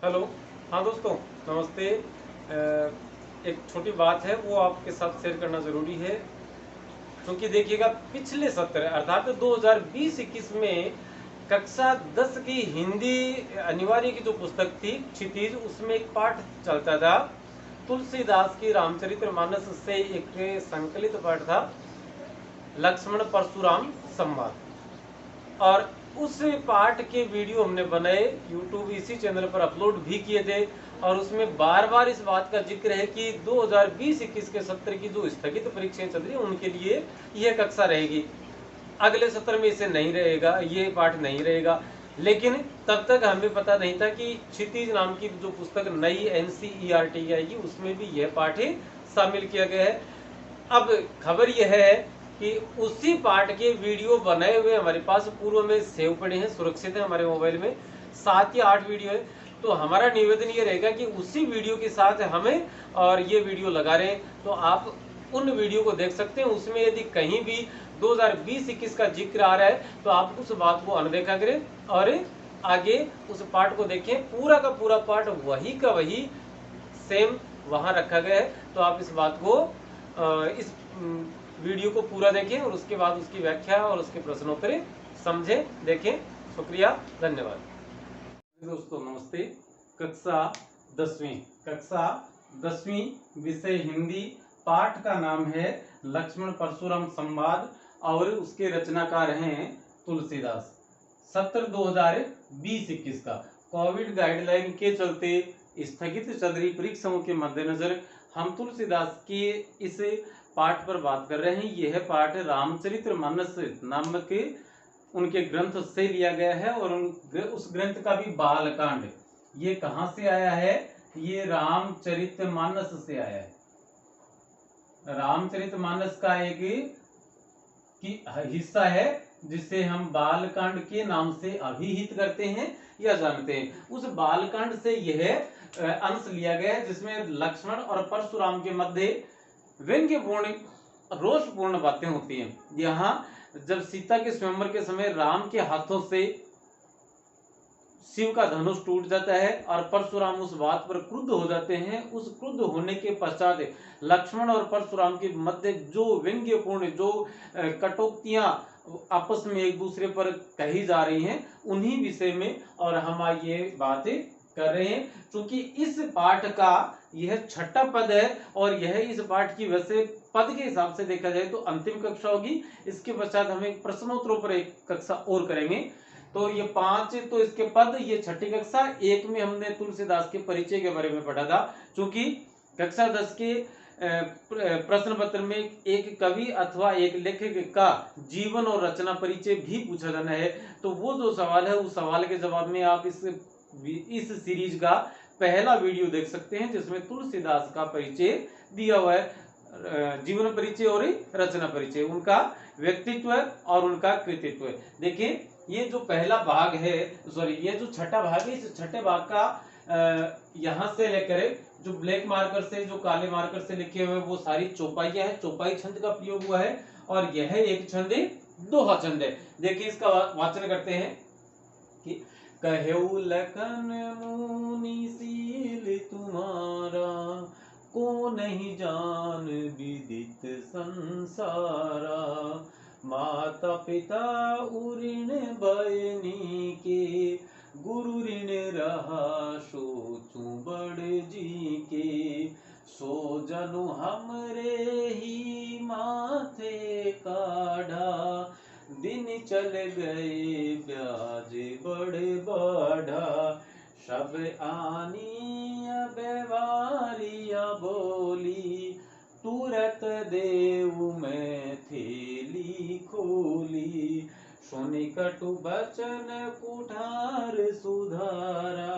Hello. हाँ दोस्तों, नमस्ते। एक छोटी बात है वो आपके साथ शेयर करना ज़रूरी है, क्योंकि देखिएगा पिछले सत्र अर्थात 2020-21 में कक्षा 10 की हिंदी अनिवार्य की जो पुस्तक थी क्षितिज, उसमें एक पाठ चलता था तुलसीदास की रामचरितमानस से। एक संकलित पाठ था लक्ष्मण परशुराम संवाद, और उस पाठ के वीडियो हमने बनाए, यूट्यूब इसी चैनल पर अपलोड भी किए थे। और उसमें बार बार इस बात का जिक्र है कि 2020-21 के सत्र की जो स्थगित परीक्षाएं चल रही है उनके लिए यह कक्षा रहेगी। अगले सत्र में इसे नहीं रहेगा, ये पाठ नहीं रहेगा। लेकिन तब तक हमें पता नहीं था कि क्षितिज नाम की जो पुस्तक नई NCERT की आएगी उसमें भी यह पाठ शामिल किया गया है। अब खबर यह है कि उसी पाठ के वीडियो बनाए हुए हमारे पास पूर्व में सेव पड़े हैं, सुरक्षित है हमारे मोबाइल में। 7 या 8 वीडियो है। तो हमारा निवेदन ये रहेगा कि उसी वीडियो के साथ हमें और ये वीडियो लगा रहे हैं, तो आप उन वीडियो को देख सकते हैं। उसमें यदि कहीं भी 2020-21 का जिक्र आ रहा है तो आप उस बात को अनदेखा करें और आगे उस पाठ को देखें। पूरा का पूरा पाठ वही का वही सेम वहां रखा गया है। तो आप इस बात को इस वीडियो को पूरा देखें और उसके बाद उसकी व्याख्या और उसके प्रश्नोत्तर समझें, देखें। शुक्रिया, धन्यवाद। दोस्तों नमस्ते। कक्षा 10वीं विषय हिंदी, पाठ का नाम है लक्ष्मण परशुराम संवाद और उसके रचनाकार हैं तुलसीदास। सत्र 2020-21 का कोविड गाइडलाइन के चलते स्थगित चल रही परीक्षाओं के मद्देनजर हम तुलसीदास के इस पाठ पर बात कर रहे हैं। यह पाठ रामचरितमानस नामक उनके ग्रंथ से लिया गया है और उस ग्रंथ का भी बालकांड। ये कहां से आया है? ये रामचरितमानस से आया है। रामचरितमानस का एक हिस्सा है जिसे हम बालकांड के नाम से अभिहित करते हैं या जानते हैं। उस बालकांड से यह अंश लिया गया है जिसमें लक्ष्मण और परशुराम के मध्य व्यंग्यपूर्ण रोषपूर्ण बातें होती हैं। यहाँ जब सीता के स्वयंवर के समय राम के हाथों से शिव का धनुष टूट जाता है और परशुराम उस बात पर क्रुद्ध हो जाते हैं। उस क्रुद्ध होने के पश्चात लक्ष्मण और परशुराम के मध्य जो व्यंग्यपूर्ण जो कटौक्तियां आपस में एक दूसरे पर कही जा रही हैं, उन्हीं विषय में और हम ये बातें कर रहे हैं। क्योंकि इस पाठ का यह छठा पद है और यह इस पाठ की वैसे पद के हिसाब से देखा जाए तो अंतिम कक्षा होगी। इसके पश्चात हम एक प्रश्नोत्तरों पर एक कक्षा और करेंगे। तो ये 5 तो इसके पद, ये छठी कक्षा। एक में हमने तुलसीदास के परिचय के बारे में पढ़ा था। चूंकि कक्षा 10 के प्रश्न पत्र में एक कवि अथवा एक लेखक का जीवन और रचना परिचय भी पूछा जाना है, तो वो जो सवाल है उस सवाल के जवाब में आप इस सीरीज का पहला वीडियो देख सकते हैं जिसमें तुलसीदास का परिचय दिया हुआ है। जीवन परिचय और रचना परिचय, उनका व्यक्तित्व और उनका कृतित्व। देखिए ये जो पहला भाग है, सॉरी ये जो छठा भाग है, इस छठे भाग का यहां से लेकर जो ब्लैक मार्कर से, जो काले मार्कर से लिखे हुए वो सारी चौपाइयां हैं। चौपाई छंद का प्रयोग हुआ है और यह एक छंद दोहा छंद है। देखिए इसका वाचन करते हैं कि कहेउ लखन मुनि सील तुम्हारा, को नहीं जान विदित संसारा। माता पिता उऋण बयनी के, गुरु ऋण रहा सोचूं बड़ जी के। सो जनु हमरे ही माथे काढ़ा, दिन चल गए ब्याज बड़े बढ़ा। सब आनी व्यवहारिया बोली, तुरत देव में थेली खोली। सुनि कटु बचन कुठार सुधारा,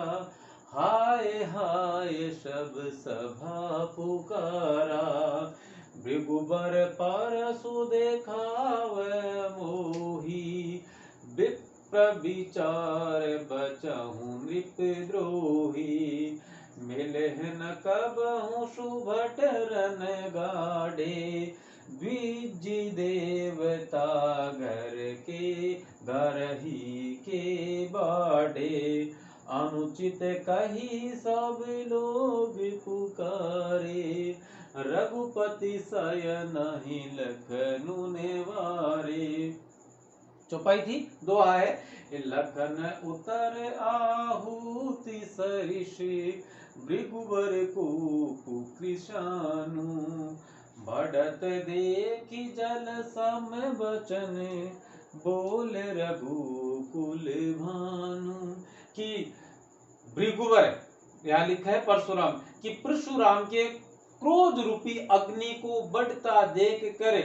हाय हाय सब सभा पुकारा। भृगुबर परसु देखाव मोही, विप्र विचार बचहु नृप द्रोही। मिलह न कबहु सुभट रन गाड़े, द्विज देवता घर के घर ही के बाड़े। अनुचित कही सब लोग पुकारे, रघुपति शयन लखनु नेवारे। चौपाई थी, दोहा है। लखन उतर आहुति सरिष, भृगुवर को कृशानु, बढ़त देखी जल सम बचन, बोल रघुकुल भानु। कि भृगुवर, यहाँ लिखा है परशुराम, कि परशुराम के क्रोध रूपी अग्नि को बढ़ता देख कर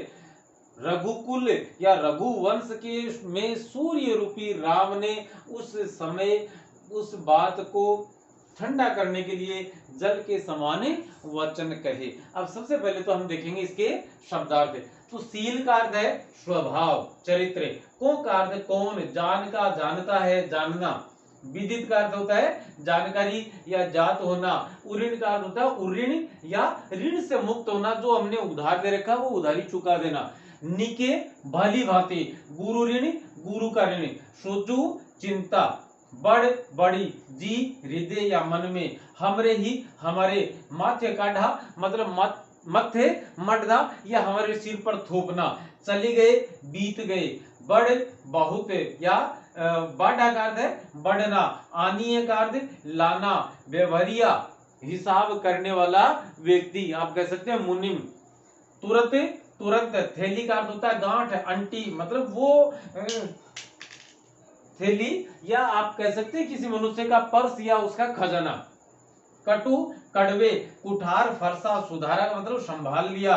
रघुकुल या रघुवंश के में सूर्य रूपी राम ने उस समय उस बात को ठंडा करने के लिए जल के समान वचन कहे। अब सबसे पहले तो हम देखेंगे इसके शब्दार्थ। तो शील का अर्थ है स्वभाव, चरित्र। को का अर्थ कौन, जान का, जानता है, जानना। विदित का अर्थ होता है जानकारी या जात होना। उऋण का अर्थ होता है उऋण या ऋण से मुक्त होना, जो हमने उधार दे रखा वो उधारी चुका देना। निके भली भांति, गुरु ऋण, गुरु का ऋण। सोचू चिंता, बड़ बड़ी, जी हृदय या मन में, हमरे ही हमारे, माथे काढ़ा मतलब मथे मटदा या हमारे सिर पर थोपना। चले गए, बीत गए, बड़ बहुत या बाढ़ा का अर्थ है बढ़ना, आनीय का अर्थ लाना, व्यवहारिया हिसाब करने वाला व्यक्ति, आप कह सकते हैं मुनिम। तुरंत, तुरंत। थैली का अर्थ होता है गांठ, अंटी, मतलब वो थैली या आप कह सकते हैं किसी मनुष्य का पर्स या उसका खजाना। कटु, कड़वे, कुठार, फरसा, सुधारा का मतलब संभाल लिया।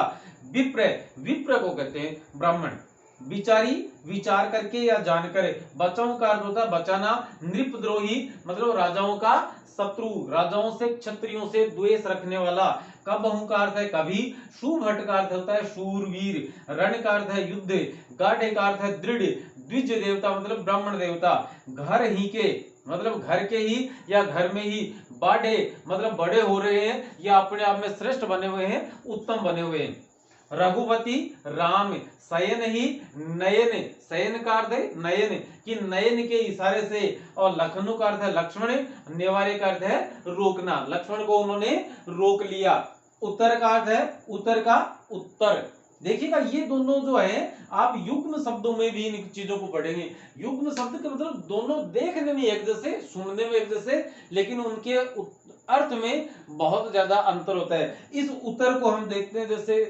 विप्र, विप्र को कहते हैं ब्राह्मण। विचारी, विचार करके या जानकर। बचाओ का अर्थ होता है बचाना। नृपद्रोही मतलब राजाओं का शत्रु, राजाओं से, क्षत्रियों से द्वेष रखने वाला। कबहु का अर्थ है कभी। शुभट का अर्थ होता है शूरवीर। रण का अर्थ है युद्ध। गाढ़े का अर्थ है दृढ़। द्विज देवता मतलब ब्राह्मण देवता। घर ही के मतलब घर के ही या घर में ही। बाढ़े मतलब बड़े हो रहे हैं या अपने आप में श्रेष्ठ बने हुए हैं, उत्तम बने हुए हैं। रघुपति राम, शयन ही नयन, शयन का अर्थ है नयन, कि नयन के इशारे से। और लखनु का अर्थ है लक्ष्मण, नेवारे का अर्थ है रोकना, लक्ष्मण को उन्होंने रोक लिया। उत्तर का अर्थ है उत्तर का उत्तर। देखिएगा ये दोनों जो है आप युग्म शब्दों में भी इन चीजों को पढ़ेंगे। युग्म शब्द का मतलब दोनों देखने में एक जैसे, सुनने में एक जैसे, लेकिन उनके अर्थ में बहुत ज्यादा अंतर होता है। इस उत्तर को हम देखते हैं, जैसे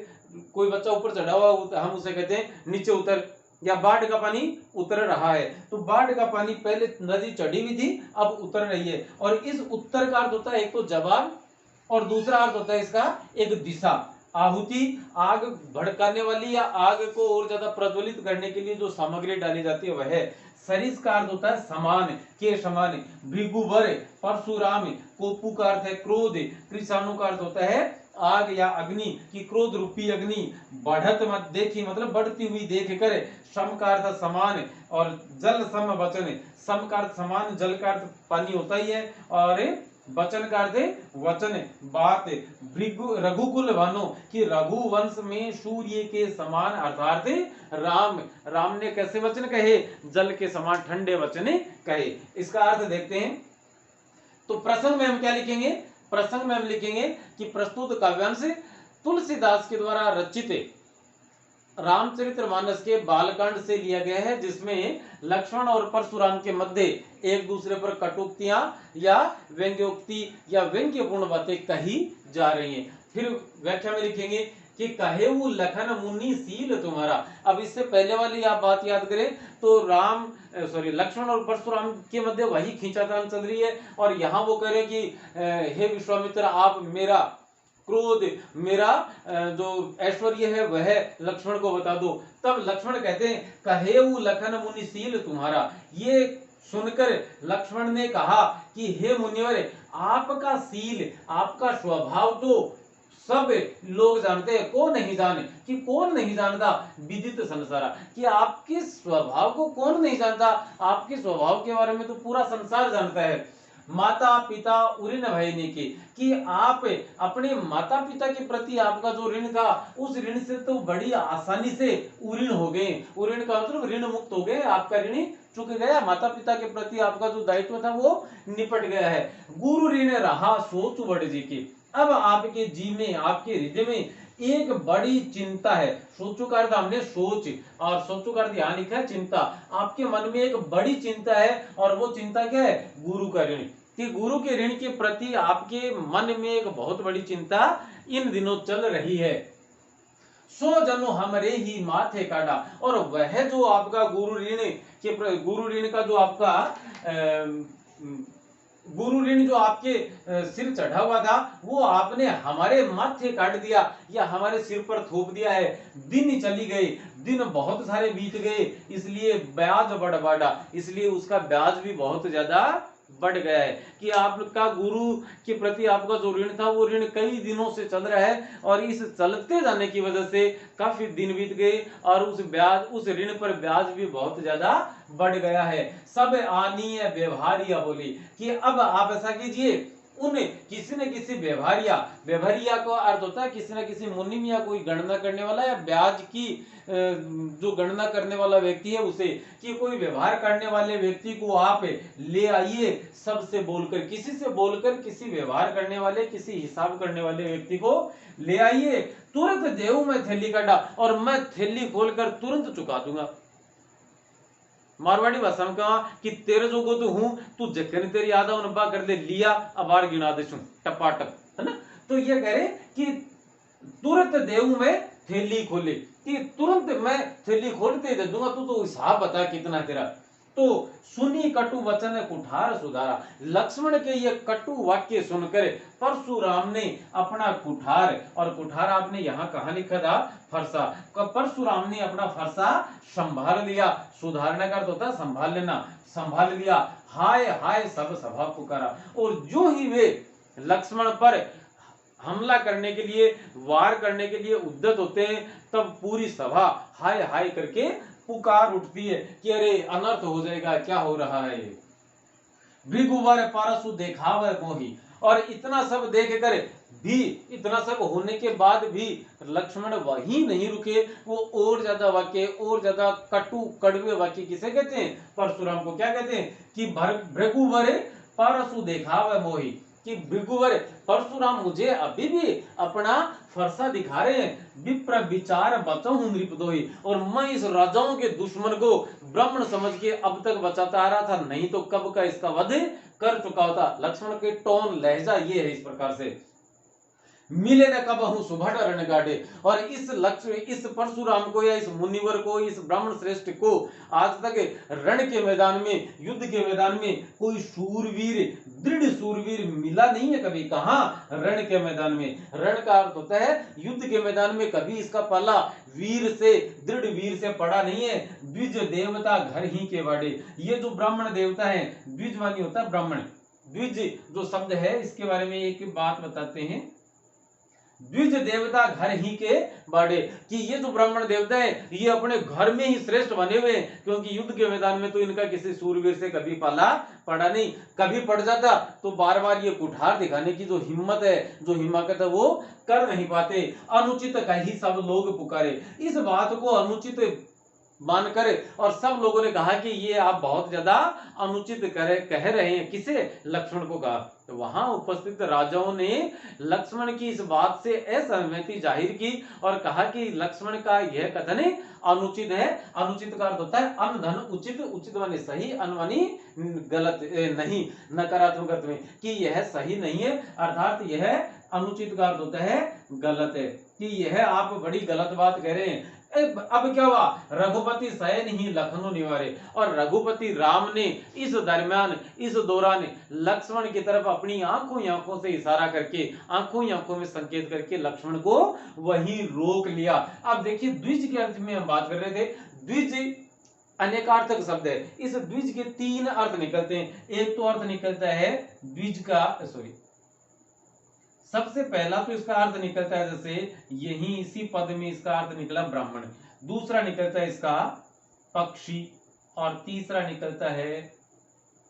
कोई बच्चा ऊपर चढ़ा हुआ हम उसे कहते हैं नीचे उतर, या बाढ़ का पानी उतर रहा है, तो बाढ़ का पानी पहले नदी चढ़ी हुई थी अब उतर रही है। और इस उत्तर का अर्थ होता है एक तो जवाब और दूसरा अर्थ होता है इसका एक दिशा। आहुति आग भड़काने वाली या आग को और ज्यादा प्रज्वलित करने के लिए जो सामग्री डाली जाती है वह है। सरिस का अर्थ होता है समान, के समान। भृगुवर, परशुराम, कोपु का अर्थ है क्रोध। कृषाणु का अर्थ होता है आग या अग्नि, की क्रोध रूपी अग्नि। बढ़त मत देखी मतलब बढ़ती हुई देख कर। सम का अर्थ समान और जल सम वचन। सम का अर्थ समान, जल का अर्थ पानी होता ही है, और वचन का अर्थ वचन, बात। रघुकुल भानु, कि रघुवंश में सूर्य के समान अर्थात राम, राम ने कैसे वचन कहे, जल के समान ठंडे वचन कहे। इसका अर्थ देखते हैं। तो प्रसंग में हम क्या लिखेंगे, प्रसंग में हम लिखेंगे कि प्रस्तुत काव्यांश तुलसीदास के द्वारा रचित रामचरितमानस के बालकांड से लिया गया है, जिसमें लक्ष्मण और परशुराम के मध्य एक दूसरे पर कटुक्तियां या व्यंग्योक्ति या व्यंग्यपूर्ण बातें कही जा रही हैं। फिर व्याख्या में लिखेंगे कि कहे वो लखन मुनि सील तुम्हारा। अब इससे पहले वाली आप बात याद करें तो लक्ष्मण और परशुराम के मध्य वही खींचातान चल रही है, और यहाँ वो कह रहे कि हे विश्वामित्र आप मेरा क्रोध, मेरा जो ऐश्वर्य है वह लक्ष्मण को बता दो। तब लक्ष्मण कहते हैं कहे वो लखन मुनि सील तुम्हारा। ये सुनकर लक्ष्मण ने कहा कि हे मुनिवर आपका सील, आपका स्वभाव तो सब लोग जानते हैं, कौन नहीं जाने, कि कौन नहीं जानता विदित संसारा, कि आपके स्वभाव को कौन नहीं जानता, आपके स्वभाव के बारे में तो पूरा संसार जानता है। माता पिता ऋण भयने के, कि आप अपने माता पिता के प्रति आपका जो ऋण था उस ऋण से तो बड़ी आसानी से उऋण हो गए। उऋण का मतलब ऋण मुक्त हो गए, आपका ऋण चुक गया, माता पिता के प्रति आपका जो दायित्व था वो निपट गया है। गुरु ऋण रहा सोच बड़ जी की। अब आपके जी में, आपके हृदय में एक बड़ी चिंता है। सोचो का अर्थ हमने सोच, और सोचो का अर्थ यहाँ लिखा है चिंता। आपके मन में एक बड़ी चिंता है, और वो चिंता क्या है? गुरु का ऋण। कि गुरु के ऋण के प्रति आपके मन में एक बहुत बड़ी चिंता इन दिनों चल रही है। सो जनो हमरे ही माथे काटा। और वह जो आपका गुरु ऋण का जो आपका गुरु ऋण जो आपके सिर चढ़ा हुआ था, वो आपने हमारे माथे काट दिया, या हमारे सिर पर थोप दिया है। दिन चली गई, दिन बहुत सारे बीत गए, इसलिए ब्याज बढ़ बढ़ा, इसलिए उसका ब्याज भी बहुत ज्यादा बढ़ गया है। कि आपका गुरु के प्रति आपका जो ऋण था, वो ऋण कई दिनों से चल रहा है, और इस चलते जाने की वजह से काफी दिन बीत गए, और उस ऋण पर ब्याज भी बहुत ज्यादा बढ़ गया है। सब आनीय व्यवहारिया बोली कि अब आप ऐसा कीजिए, उन किसी न किसी व्यवहारिया का अर्थ होता है किसी न किसी मुनिम या कोई गणना करने वाला, या ब्याज की जो गणना करने वाला व्यक्ति है उसे, कि कोई व्यवहार करने वाले व्यक्ति को आप ले आइए, सबसे बोलकर, किसी से बोलकर, किसी व्यवहार करने वाले, किसी हिसाब करने वाले व्यक्ति को ले आइए। तुरंत देव मैं थैली काटा, और मैं थैली खोलकर तुरंत चुका दूंगा। मारवाड़ी भाषा में कहा कि तेरे जो को तो हूं, तू जखन तेरी आधा उनबा कर ले लिया, अब बार गिना दे टपाटप, है ना। तो ये कह रहे कि तुरंत देव में थैली खोले, कि तुरंत मैं थैली खोलते दे दूंगा, तू तो हिसाब बता कितना तेरा। तो सुनी कटु वचन कुठार सुधारा। लक्ष्मण के ये कटु वाक्य सुनकर परशुराम ने अपना कुठार, और कुठार आपने यहाँ कहाँ लिखा था? फरसा। परशुराम ने अपना फरसा संभाल लिया। सुधारने का अर्थ होता है संभाल लेना, संभाल लिया। हाय हाय सब सभा पुकारा। और जो ही वे लक्ष्मण पर हमला करने के लिए, वार करने के लिए उद्यत होते हैं, तब पूरी सभा हाय हाय करके पुकार उठती है कि अरे अनर्थ हो जाएगा, क्या हो रहा है। भृगुवर परशु देखाव मोही। और इतना सब देख कर भी, इतना सब होने के बाद भी लक्ष्मण वहीं नहीं रुके। वो और ज्यादा वाक्य, और ज्यादा कटु कड़वे वाक्य किसे कहते हैं? परशुराम को क्या कहते हैं? कि भृगुवर परशु देखाव मोही, कि भृगुवर परशुराम मुझे अभी भी अपना फरसा दिखा रहे हैं। विप्र विचार बचाऊं नृपदोही। और मैं इस राजाओं के दुश्मन को ब्राह्मण समझ के अब तक बचाता आ रहा था, नहीं तो कब का इसका वध कर चुका होता। लक्ष्मण के टोन, लहजा ये है इस प्रकार से। मिले न कबहु सुभट रण गाड़े। और इस परशुराम को, या इस मुनिवर को, इस ब्राह्मण श्रेष्ठ को आज तक रण के मैदान में, युद्ध के मैदान में कोई शूरवीर, दृढ़ शूरवीर मिला नहीं है कभी। कहाँ? रण के मैदान में। रण का अर्थ होता है युद्ध के मैदान में। कभी इसका पल्ला वीर से, दृढ़ वीर से पड़ा नहीं है। द्विज देवता घर ही के बाड़े। ये जो ब्राह्मण देवता है, द्विजवानी होता है ब्राह्मण। द्विज जो शब्द है, इसके बारे में एक बात बताते हैं। द्विज देवता घर ही के बाड़े, कि ये जो ब्राह्मण देवता है, ये अपने घर में ही श्रेष्ठ बने हुए हैं, क्योंकि युद्ध के मैदान में तो इनका किसी सूरवीर से कभी पाला पड़ा नहीं। कभी पड़ जाता तो बार बार ये कुठार दिखाने की जो हिम्मत है, जो हिम्मत है, वो कर नहीं पाते। अनुचित कही सब लोग पुकारे। इस बात को अनुचित मानकर और सब लोगों ने कहा कि ये आप बहुत ज्यादा अनुचित कह रहे हैं। किसे? लक्ष्मण को कहा। तो वहां उपस्थित राजाओं ने लक्ष्मण की इस बात से असहमति जाहिर की और कहा कि लक्ष्मण का यह कथन अनुचित है। अनुचित का अर्थ होता है अन धन उचित, उचित माने सही, अन मानी गलत नहीं, नकारात्मक अर्थ में, कि यह सही नहीं है, अर्थात यह अनुचित का अर्थ होता है गलत है, कि यह आप बड़ी गलत बात कह रहे हैं। अब क्या हुआ? रघुपति शयन ही लखनऊ निवारे। और रघुपति राम ने इस दरमियान, इस दौरान लक्ष्मण की तरफ अपनी आंखों से इशारा करके, आंखों में संकेत करके लक्ष्मण को वहीं रोक लिया। अब देखिए, द्विज के अर्थ में हम बात कर रहे थे। द्विज अनेकार्थक शब्द है। इस द्विज के तीन अर्थ निकलते हैं। एक तो अर्थ निकलता है द्विज का, सबसे पहला तो इसका अर्थ निकलता है, जैसे यही इसी पद में इसका अर्थ निकला ब्राह्मण। दूसरा निकलता है इसका पक्षी, और तीसरा निकलता है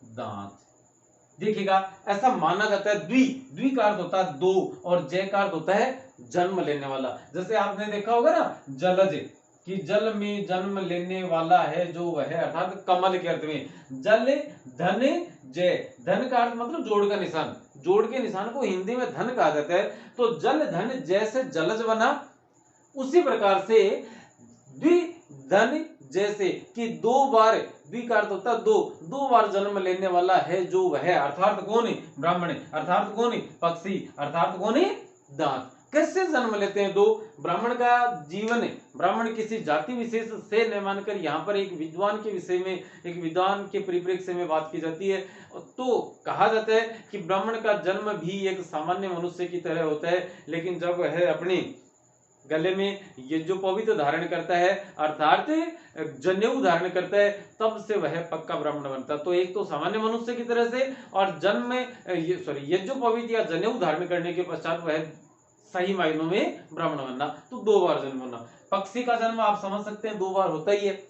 दांत। देखिएगा, ऐसा माना जाता है। द्वि का अर्थ होता है दो, और जय का अर्थ होता है जन्म लेने वाला। जैसे आपने देखा होगा ना, जलज, कि जल में जन्म लेने वाला है जो वह, अर्थात कमल के अर्थ में जल धन जय, धन का अर्थ मतलब जोड़ का निशान, जोड़ के निशान को हिंदी में धन कहा जाता है। तो जल धन जैसे जलज बना, उसी प्रकार से द्विधन जैसे कि दो बार, द्वि का अर्थ होता है दो, दो बार जन्म लेने वाला है जो वह, अर्थात कौन है, ब्राह्मण, अर्थात कौन है, पक्षी, अर्थात कौन है, दांत। कैसे जन्म लेते हैं दो? ब्राह्मण का जीवन है, ब्राह्मण किसी जाति विशेष से न मानकर यहाँ पर एक विद्वान के विषय में, एक विद्वान के परिप्रेक्ष्य में बात की जाती है। तो कहा जाता है कि ब्राह्मण का जन्म भी एक सामान्य मनुष्य की तरह होता है, लेकिन जब वह अपनी गले में ये जो पवित्र धारण करता है, अर्थात जनेऊ धारण करता है, तब से वह पक्का ब्राह्मण बनता है। तो एक तो सामान्य मनुष्य की तरह से, और जन्म में ये जो पवित्र या जनेऊ धारण करने के पश्चात वह सही मायनों में ब्राह्मण बनना। तो दो बार जन्म होना। पक्षी का जन्म आप समझ सकते हैं दो बार होता ही है।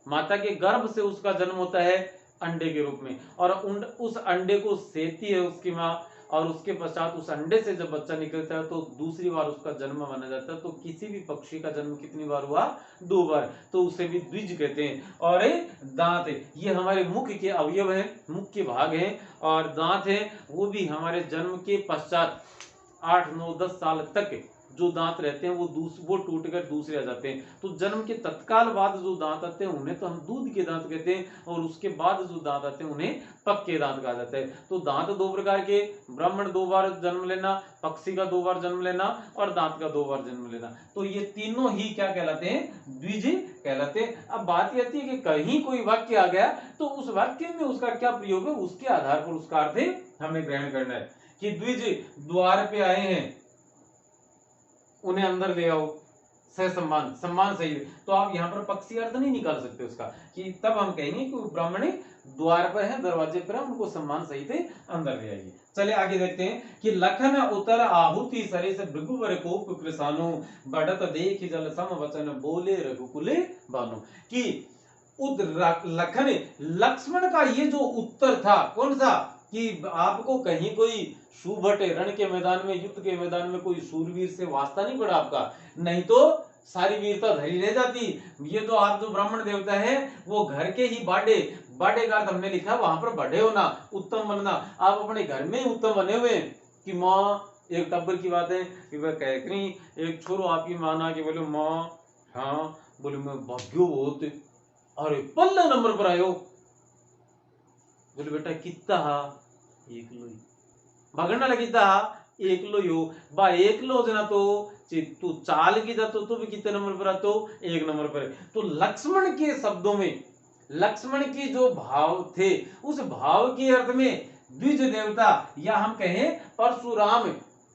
माता के गर्भ से उसका जन्म होता है अंडे के रूप में, और उस अंडे को सेती है उसकी माँ, और उसके पश्चात उस अंडे से जब बच्चा निकलता है तो दूसरी बार उसका जन्म माना जाता है। तो किसी भी पक्षी का जन्म कितनी बार हुआ? दो बार। तो उसे भी द्विज कहते हैं। और दांत, ये हमारे मुख के अवयव हैं, मुख के भाग हैं, और दांत हैं वो भी हमारे जन्म के पश्चात 8, 9, 10 साल तक जो दांत रहते हैं वो टूटकर दूसरे आ जाते हैं। तो जन्म के तत्काल बाद जो दांत आते हैं उन्हें तो हम दूध के दांत कहते हैं, और उसके बाद जो दांत आते हैं उन्हें पक्के दांत कहा जाता है। तो दांत दो प्रकार के, ब्राह्मण दो बार जन्म लेना, पक्षी का दो बार जन्म लेना, और दांत का दो बार जन्म लेना। तो ये तीनों ही क्या कहलाते हैं? द्विज कहलाते हैं। अब बात यह आती है कि कहीं कोई वाक्य आ गया तो उस वाक्य में उसका क्या प्रयोग है, उसके आधार पर उसका अर्थ हमें ग्रहण करना है। कि द्विज द्वार पे आए हैं, उन्हें अंदर ले आओ, सम्मान, सम्मान सही। तो आप यहाँ पर पक्षी अर्थ नहीं निकाल सकते उसका, कि तब हम कहेंगे कि ब्राह्मण द्वार पर है, दरवाजे पर है, उनको सम्मान सही थे अंदर ले आइए। चले आगे देखते हैं कि लखन उतर आहुति सरे से भृगुवर को कृसानु, बढ़त देख जल सम वचन बोले रघुकुले बानु। कि लखन, लक्ष्मण का ये जो उत्तर था, कौन सा? कि आपको कहीं कोई सुभट रण के मैदान में, युद्ध के मैदान में कोई सूरवीर से वास्ता नहीं पड़ा आपका, नहीं तो सारी वीरता धरी रह जाती। ये तो आप जो ब्राह्मण देवता है वो घर के ही बाडे, बाडे का हमने लिखा वहां पर बढ़े होना, उत्तम बनना। आप अपने घर में ही उत्तम बने हुए कि माँ, एक टब्बर की बात है कि वह कह रही, एक छोरो आपकी माना कि बोले माँ, हाँ बोले मैं भाग्यो बहुत, अरे पल्ला नंबर पर आयो, बोले बेटा कितना हा, एक लो भगना लगी था, एक लो यो बा, एक लो जना तो तू चाल की जातो तो भी कितने नंबर पर आतो? एक नंबर पर। तो लक्ष्मण के शब्दों में, लक्ष्मण के जो भाव थे, उस भाव के अर्थ में द्विज देवता, या हम कहें परशुराम,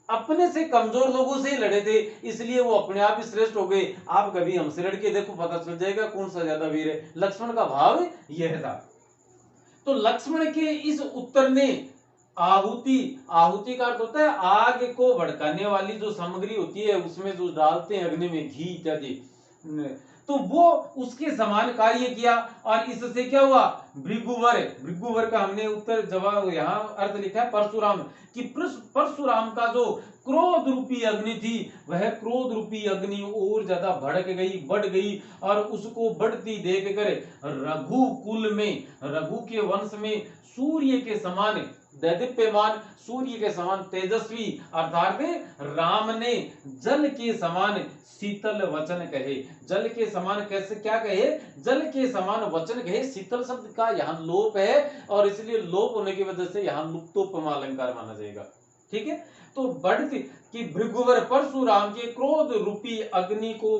अपने से कमजोर लोगों से ही लड़े थे, इसलिए वो अपने आप ही श्रेष्ठ हो गए। आप कभी हमसे लड़के देखो, पता चल जाएगा कौन सा ज्यादा वीर है। लक्ष्मण का भाव यह था। तो लक्ष्मण के इस उत्तर ने आहुति, आहुति का अर्थ होता है आग को भड़काने वाली जो सामग्री होती है, उसमें जो डालते हैं अग्नि में घी इत्यादि, तो वो उसके समान कार्य किया। और इससे क्या हुआ? भृगुवर, भृगुवर का हमने उत्तर जवाब यहाँ अर्थ लिखा है परशुराम, कि परशुराम का जो क्रोध रूपी अग्नि थी, वह क्रोध रूपी अग्नि और ज्यादा भड़क गई, बढ़ गई, और उसको बढ़ती देखकर रघुकुल में, रघु के वंश में सूर्य के समान दैदीप्यमान, सूर्य के समान तेजस्वी, अर्थात राम ने जल के समान शीतल वचन कहे। जल के समान कैसे, क्या कहे? जल के समान वचन कहे। शीतल शब्द का यहाँ लोप है, और इसलिए लोप होने की वजह से यहाँ लुप्तोपमा अलंकार माना जाएगा। ठीक है। तो बढ़ती कि भृगुवर परशुराम के क्रोध रूपी अग्नि को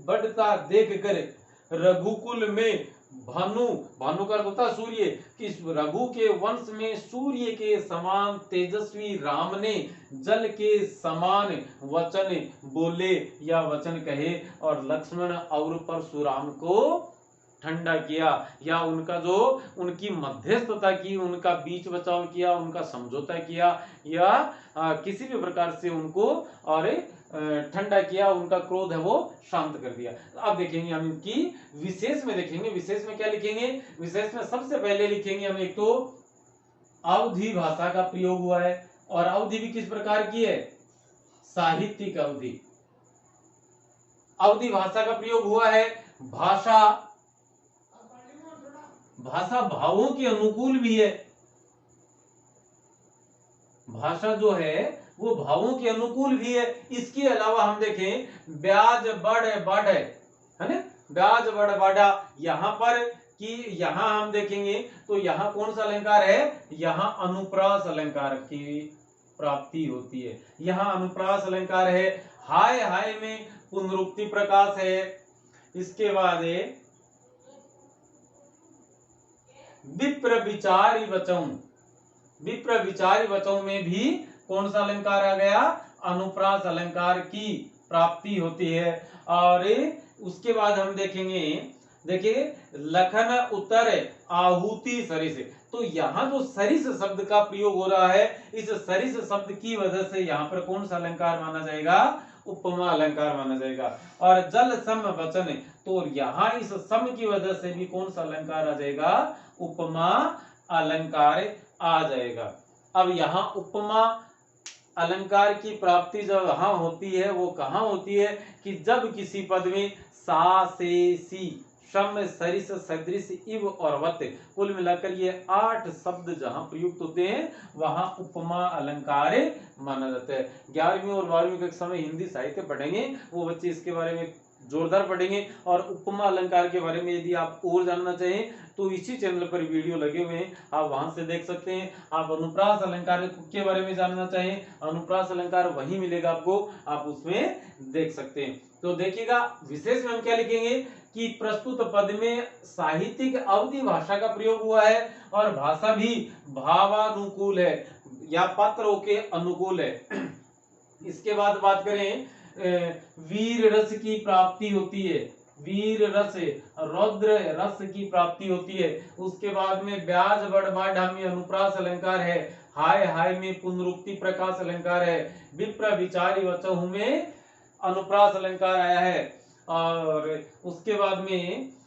बढ़ता देखकर रघुकुल में भानु, भानु का अर्थ होता है सूर्य, कि रघु के वंश में सूर्य के समान तेजस्वी राम ने जल के समान वचन बोले या वचन कहे, और लक्ष्मण और परशुराम को ठंडा किया, या उनका जो उनकी मध्यस्थता की, उनका बीच बचाव किया, उनका समझौता किया, या किसी भी प्रकार से उनको और ठंडा किया, उनका क्रोध है वो शांत कर दिया। अब देखेंगे हम इनकी विशेष में, देखेंगे विशेष में क्या लिखेंगे। विशेष में सबसे पहले लिखेंगे हम एक तो अवधि भाषा का प्रयोग हुआ है, और अवधि भी किस प्रकार की है? साहित्यिक अवधि। अवधि भाषा का प्रयोग हुआ है। भाषा भाषा भावों के अनुकूल भी है। भाषा जो है वो भावों के अनुकूल भी है। इसके अलावा हम देखें ब्याज बढ़ बढ़ है ना, ब्याज बढ़ बढ़ा, यहां पर कि यहां हम देखेंगे तो यहां कौन सा अलंकार है, यहां अनुप्रास अलंकार की प्राप्ति होती है। यहां अनुप्रास अलंकार है। हाय हाय में पुनरुक्ति प्रकाश है। इसके बाद है विप्र विचारी वचन, विप्र विचारी वचन में भी कौन सा अलंकार आ गया, अनुप्रास अलंकार की प्राप्ति होती है। और उसके बाद हम देखेंगे, देखिए लखन उत्तर आहुति सरिस, तो यहाँ जो सरिस शब्द का प्रयोग हो रहा है, इस सरिस शब्द की वजह से यहाँ पर कौन सा अलंकार माना जाएगा, उपमा अलंकार माना जाएगा। और जल सम वचन, तो यहाँ इस सम की वजह से भी कौन सा अलंकार आ जाएगा, उपमा अलंकार आ जाएगा। अब यहाँ उपमा अलंकार की प्राप्ति जब वहां होती है, वो कहां होती है कि जब किसी पद में सा से सी सम सरिस सदृश इव और वत, कुल मिलाकर ये 8 शब्द जहां प्रयुक्त होते हैं वहां उपमा अलंकार माना जाता है। 11वीं और 12वीं कक्षा में हिंदी साहित्य पढ़ेंगे वो बच्चे इसके बारे में जोरदार पढ़ेंगे। और उपमा अलंकार के बारे में यदि आप और जानना चाहें तो इसी चैनल पर वीडियो लगे हुए हैं, आप वहां से देख सकते हैं। आप अनुप्रास अलंकार के बारे में जानना चाहें, अनुप्रास अलंकार वहीं मिलेगा आपको, आप उसमें देख सकते हैं। तो देखिएगा विशेष में हम क्या लिखेंगे कि प्रस्तुत पद में साहित्यिक अवधि भाषा का प्रयोग हुआ है और भाषा भी भावानुकूल है या पात्रों के अनुकूल है। इसके बाद बात करें वीर रस की प्राप्ति होती है, वीर रस रौद्र रस की प्राप्ति होती है। उसके बाद में ब्याज बढ़ बाढ़ा में अनुप्रास अलंकार है। हाय हाय में पुनरुक्ति प्रकाश अलंकार है। विप्र विचारी वचन में अनुप्रास अलंकार आया है। और उसके बाद में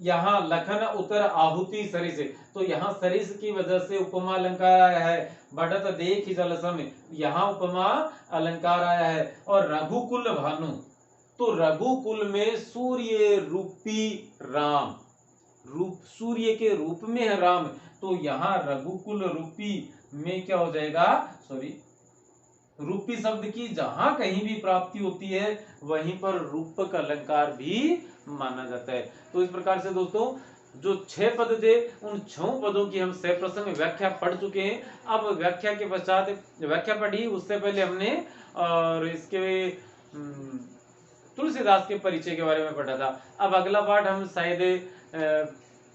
यहाँ लखन उत्तर आहुति सरिस, तो यहाँ सरिस की वजह से उपमा अलंकार आया है। बढ़त देख जल सम, यहाँ उपमा अलंकार आया है। और रघुकुल भानु, तो रघुकुल में सूर्य रूपी राम, रूप सूर्य के रूप में है राम, तो यहाँ रघुकुल रूपी में क्या हो जाएगा, सॉरी रूपी शब्द की जहां कहीं भी प्राप्ति होती है वहीं पर रूपक अलंकार भी माना जाता है। तो इस प्रकार से दोस्तों जो 6 पद थे उन 6 पदों की हम सप्रसंग व्याख्या पढ़ चुके हैं। अब व्याख्या के पश्चात व्याख्या पढ़ी, उससे पहले हमने और इसके तुलसीदास के परिचय के बारे में पढ़ा था। अब अगला पाठ हम शायद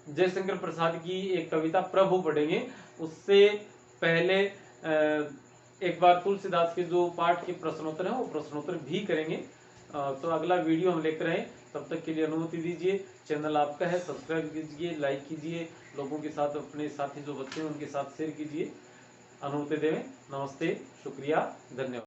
जयशंकर प्रसाद की एक कविता प्रभु पढ़ेंगे। उससे पहले एक बार तुलसीदास के जो पाठ के प्रश्नोत्तर हैं वो प्रश्नोत्तर भी करेंगे। तो अगला वीडियो हम लेकर आए, तब तक के लिए अनुमति दीजिए। चैनल आपका है, सब्सक्राइब कीजिए, लाइक कीजिए, लोगों के साथ अपने साथी जो बच्चे हैं उनके साथ शेयर कीजिए। अनुमति देवें। नमस्ते, शुक्रिया, धन्यवाद।